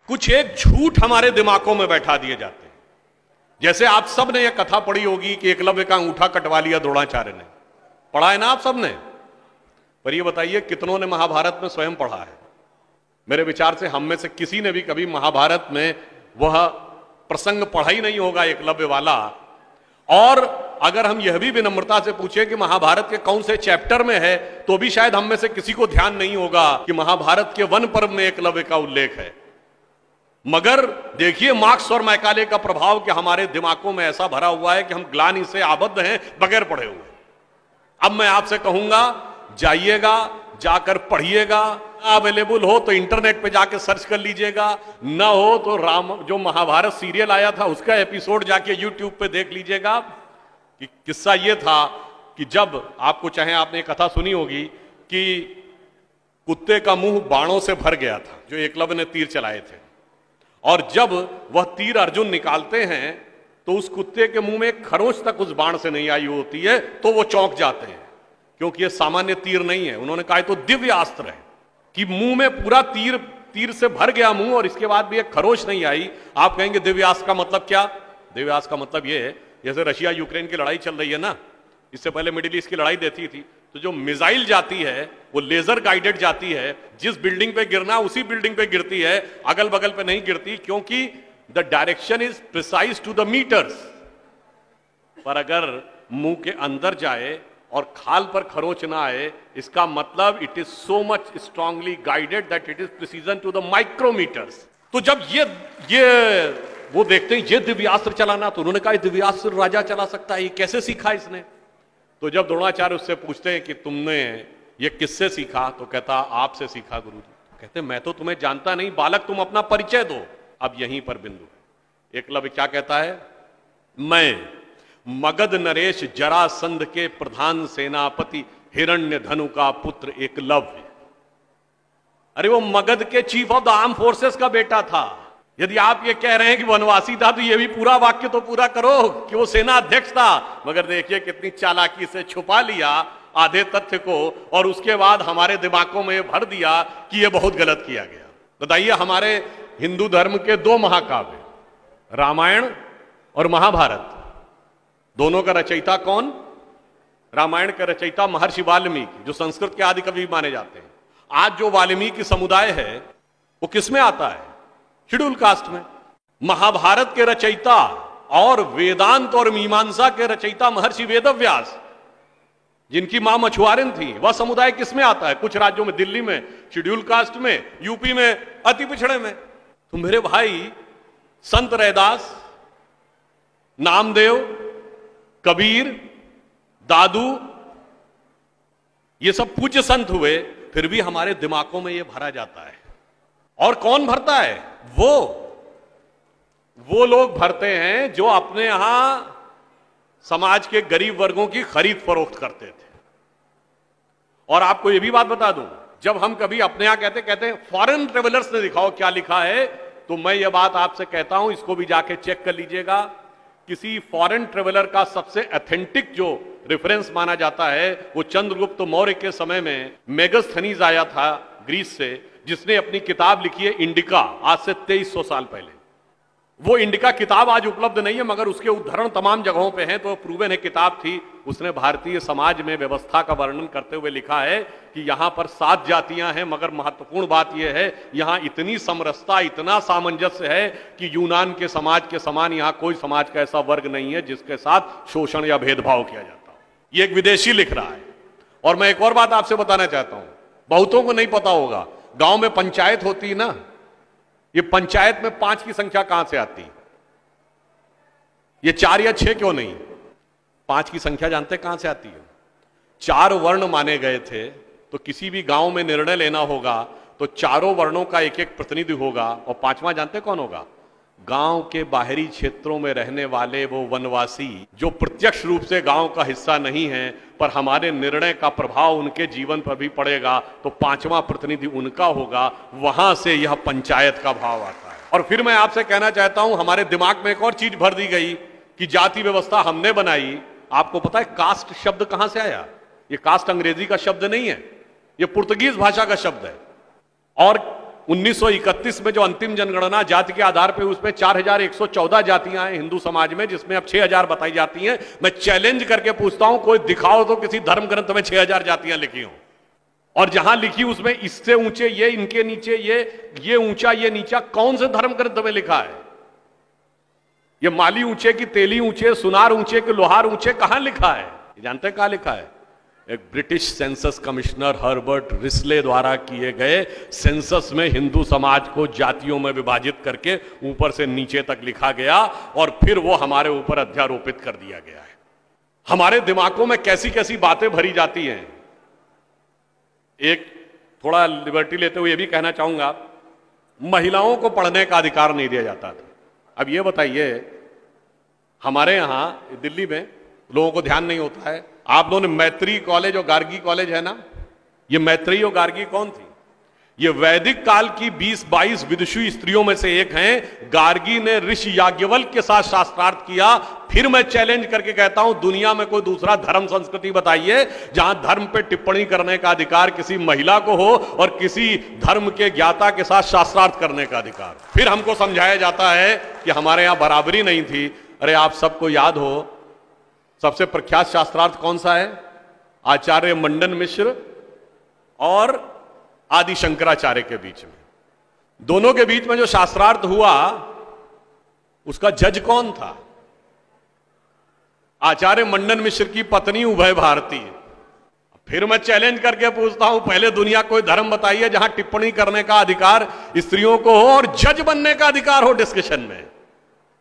कुछ एक झूठ हमारे दिमागों में बैठा दिए जाते हैं। जैसे आप सब ने यह कथा पढ़ी होगी कि एकलव्य का अंगूठा कटवा लिया द्रोणाचार्य ने, पढ़ा है ना आप सब ने? पर ये बताइए कितनों ने महाभारत में स्वयं पढ़ा है? मेरे विचार से हम में से किसी ने भी कभी महाभारत में वह प्रसंग पढ़ा ही नहीं होगा एकलव्य वाला। और अगर हम यह भी विनम्रता से पूछे कि महाभारत के कौन से चैप्टर में है, तो भी शायद हम में से किसी को ध्यान नहीं होगा कि महाभारत के वन पर्व में एकलव्य का उल्लेख है। मगर देखिए मार्क्स और मैकाले का प्रभाव कि हमारे दिमागों में ऐसा भरा हुआ है कि हम ग्लानि से आबद्ध हैं बगैर पढ़े हुए। अब मैं आपसे कहूंगा, जाइएगा, जाकर पढ़िएगा। अवेलेबल हो तो इंटरनेट पे जाके सर्च कर लीजिएगा, ना हो तो राम जो महाभारत सीरियल आया था उसका एपिसोड जाके यूट्यूब पे देख लीजिएगा। कि किस्सा ये था कि जब आपको, चाहे आपने कथा सुनी होगी कि कुत्ते का मुंह बाणों से भर गया था जो एकलव्य ने तीर चलाए थे, और जब वह तीर अर्जुन निकालते हैं तो उस कुत्ते के मुंह में एक खरोंच तक उस बाण से नहीं आई होती है, तो वो चौंक जाते हैं क्योंकि ये सामान्य तीर नहीं है। उन्होंने कहा तो दिव्य अस्त्र है कि मुंह में पूरा तीर से भर गया मुंह और इसके बाद भी एक खरोंच नहीं आई। आप कहेंगे दिव्यास्त्र का मतलब क्या? दिव्यास्त्र का मतलब ये है, जैसे रशिया यूक्रेन की लड़ाई चल रही है ना, इससे पहले मिडिल ईस्ट की लड़ाई देती थी, तो जो मिसाइल जाती है वो लेजर गाइडेड जाती है, जिस बिल्डिंग पे गिरना उसी बिल्डिंग पे गिरती है, अगल बगल पे नहीं गिरती, क्योंकि the direction is precise to the meters. पर अगर मुंह के अंदर जाए और खाल पर खरोंच ना आए, इसका मतलब it is so much strongly guided that it is precision to the micrometers. तो जब ये वो देखते हैं ये दिव्यास्त्र चलाना, तो उन्होंने कहा दिव्यास्त्र राजा चला सकता है, ये कैसे सीखा इसने? तो जब द्रोणाचार्य उससे पूछते हैं कि तुमने ये किससे सीखा, तो कहता आपसे सीखा गुरुजी। कहते मैं तो तुम्हें जानता नहीं बालक, तुम अपना परिचय दो। अब यहीं पर बिंदु है। एकलव्य क्या कहता है? मैं मगध नरेश जरासंध के प्रधान सेनापति हिरण्यधनु का पुत्र एकलव्य। अरे वो मगध के chief of the arm forces का बेटा था। यदि आप ये कह रहे हैं कि वनवासी था, तो ये भी पूरा वाक्य तो पूरा करो कि वो सेना अध्यक्ष था। मगर देखिए कितनी चालाकी से छुपा लिया आधे तथ्य को, और उसके बाद हमारे दिमागों में भर दिया कि ये बहुत गलत किया गया। बताइए, हमारे हिंदू धर्म के दो महाकाव्य, रामायण और महाभारत, दोनों का रचयिता कौन? रामायण का रचयिता महर्षि वाल्मीकि, जो संस्कृत के आदि कवि माने जाते हैं। आज जो वाल्मीकि समुदाय है वो किसमें आता है? शेड्यूल कास्ट में। महाभारत के रचयिता और वेदांत और मीमांसा के रचयिता महर्षि वेदव्यास, जिनकी मां मछुआरिन थी, वह समुदाय किसमें आता है? कुछ राज्यों में, दिल्ली में शेड्यूल कास्ट में, यूपी में अति पिछड़े में। तो मेरे भाई, संत रैदास, नामदेव, कबीर, दादू, ये सब पूज्य संत हुए, फिर भी हमारे दिमागों में ये भरा जाता है। और कौन भरता है? वो लोग भरते हैं जो अपने यहां समाज के गरीब वर्गों की खरीद फरोख्त करते थे। और आपको यह भी बात बता दूं, जब हम कभी अपने यहां कहते हैं फॉरेन ट्रेवलर्स ने दिखाओ क्या लिखा है, तो मैं ये बात आपसे कहता हूं, इसको भी जाके चेक कर लीजिएगा। किसी फॉरेन ट्रेवलर का सबसे ऑथेंटिक जो रेफरेंस माना जाता है, वो चंद्रगुप्त मौर्य के समय में मेगास्थनीज आया था ग्रीस से, जिसने अपनी किताब लिखी है इंडिका, आज से 2300 साल पहले। वो इंडिका किताब आज उपलब्ध नहीं है, मगर उसके उद्धरण तमाम जगहों पे हैं, तो प्रूवन है किताब थी। उसने भारतीय समाज में व्यवस्था का वर्णन करते हुए लिखा है कि यहां पर 7 जातियां हैं, मगर महत्वपूर्ण बात यह है यहां इतनी समरसता, इतना सामंजस्य है कि यूनान के समाज के समान यहां कोई समाज का ऐसा वर्ग नहीं है जिसके साथ शोषण या भेदभाव किया जाता हो। ये एक विदेशी लिख रहा है। और मैं एक और बात आपसे बताना चाहता हूं, बहुतों को नहीं पता होगा, गांव में पंचायत होती है ना, ये पंचायत में 5 की संख्या कहां से आती? ये 4 या 6 क्यों नहीं? 5 की संख्या जानते कहां से आती है? 4 वर्ण माने गए थे, तो किसी भी गांव में निर्णय लेना होगा तो चारों वर्णों का एक एक प्रतिनिधि होगा, और 5वां जानते कौन होगा? गांव के बाहरी क्षेत्रों में रहने वाले वो वनवासी जो प्रत्यक्ष रूप से गांव का हिस्सा नहीं है, पर हमारे निर्णय का प्रभाव उनके जीवन पर भी पड़ेगा, तो 5वां प्रतिनिधि उनका होगा। वहां से यह पंचायत का भाव आता है। और फिर मैं आपसे कहना चाहता हूं, हमारे दिमाग में एक और चीज भर दी गई कि जाति व्यवस्था हमने बनाई। आपको पता है कास्ट शब्द कहां से आया? ये कास्ट अंग्रेजी का शब्द नहीं है, ये पुर्तगीज भाषा का शब्द है। और 1931 में जो अंतिम जनगणना जाति के आधार पर उसमें 4114 जातियां हैं हिंदू समाज में, जिसमें अब 6000 बताई जाती हैं। मैं चैलेंज करके पूछता हूं, कोई दिखाओ तो किसी धर्म ग्रंथ में 6000 जातियां लिखी हो, और जहां लिखी उसमें इससे ऊंचे ये, इनके नीचे ये ऊंचा ये नीचा, कौन से धर्म ग्रंथ में लिखा है? ये माली ऊंचे की तेली ऊंचे, सुनार ऊंचे कि लोहार ऊंचे, कहां लिखा है? जानते हैं कहां लिखा है? एक British census commissioner Herbert Risley द्वारा किए गए सेंसस में हिंदू समाज को जातियों में विभाजित करके ऊपर से नीचे तक लिखा गया, और फिर वो हमारे ऊपर अध्यारोपित कर दिया गया है। हमारे दिमागों में कैसी कैसी बातें भरी जाती हैं। एक थोड़ा लिबर्टी लेते हुए यह भी कहना चाहूंगा, महिलाओं को पढ़ने का अधिकार नहीं दिया जाता था। अब ये बताइए, हमारे यहां दिल्ली में लोगों को ध्यान नहीं होता है, आप लोगों ने मैत्री कॉलेज और गार्गी कॉलेज है ना, ये मैत्री और गार्गी कौन थी? ये वैदिक काल की 20-22 विदुषी स्त्रियों में से एक हैं। गार्गी ने ऋषि याज्ञवल्क्य के साथ शास्त्रार्थ किया। फिर मैं चैलेंज करके कहता हूं, दुनिया में कोई दूसरा धर्म संस्कृति बताइए जहां धर्म पे टिप्पणी करने का अधिकार किसी महिला को हो और किसी धर्म के ज्ञाता के साथ शास्त्रार्थ करने का अधिकार। फिर हमको समझाया जाता है कि हमारे यहां बराबरी नहीं थी। अरे आप सबको याद हो, सबसे प्रख्यात शास्त्रार्थ कौन सा है? आचार्य मंडन मिश्र और आदि शंकराचार्य के बीच में, दोनों के बीच में जो शास्त्रार्थ हुआ उसका जज कौन था? आचार्य मंडन मिश्र की पत्नी उभय भारती। फिर मैं चैलेंज करके पूछता हूं, पहले दुनिया कोई धर्म बताइए जहां टिप्पणी करने का अधिकार स्त्रियों को हो और जज बनने का अधिकार हो डिस्कशन में।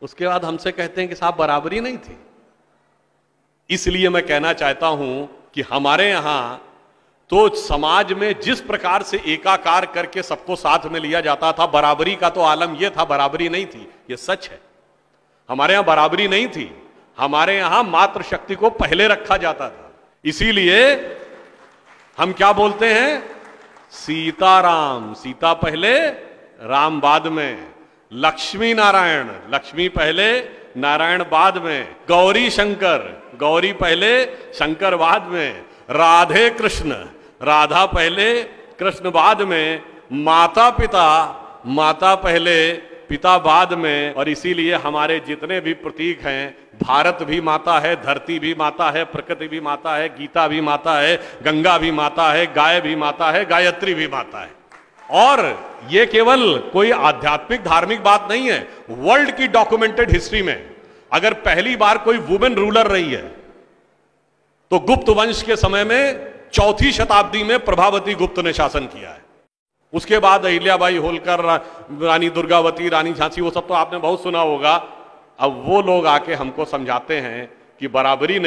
उसके बाद हमसे कहते हैं कि साहब बराबरी नहीं थी। इसलिए मैं कहना चाहता हूं कि हमारे यहां तो समाज में जिस प्रकार से एकाकार करके सबको साथ में लिया जाता था, बराबरी का तो आलम यह था, बराबरी नहीं थी, यह सच है। हमारे यहां बराबरी नहीं थी, हमारे यहां मातृशक्ति को पहले रखा जाता था। इसीलिए हम क्या बोलते हैं? सीताराम, सीता पहले राम बाद में। लक्ष्मी नारायण, लक्ष्मी पहले नारायण बाद में। गौरी शंकर, गौरी पहले शंकर बाद में। राधे कृष्ण, राधा पहले कृष्ण बाद में। माता पिता, माता पहले पिता बाद में। और इसीलिए हमारे जितने भी प्रतीक हैं, भारत भी माता है, धरती भी माता है, प्रकृति भी माता है, गीता भी माता है, गंगा भी माता है, गाय भी माता है, गायत्री भी माता है। और ये केवल कोई आध्यात्मिक धार्मिक बात नहीं है। वर्ल्ड की डॉक्यूमेंटेड हिस्ट्री में अगर पहली बार कोई वुमेन रूलर रही है तो गुप्त वंश के समय में 4वीं शताब्दी में प्रभावती गुप्त ने शासन किया है। उसके बाद अहिल्याबाई होलकर, रानी दुर्गावती, रानी झांसी, वो सब तो आपने बहुत सुना होगा। अब वो लोग आके हमको समझाते हैं कि बराबरी नहीं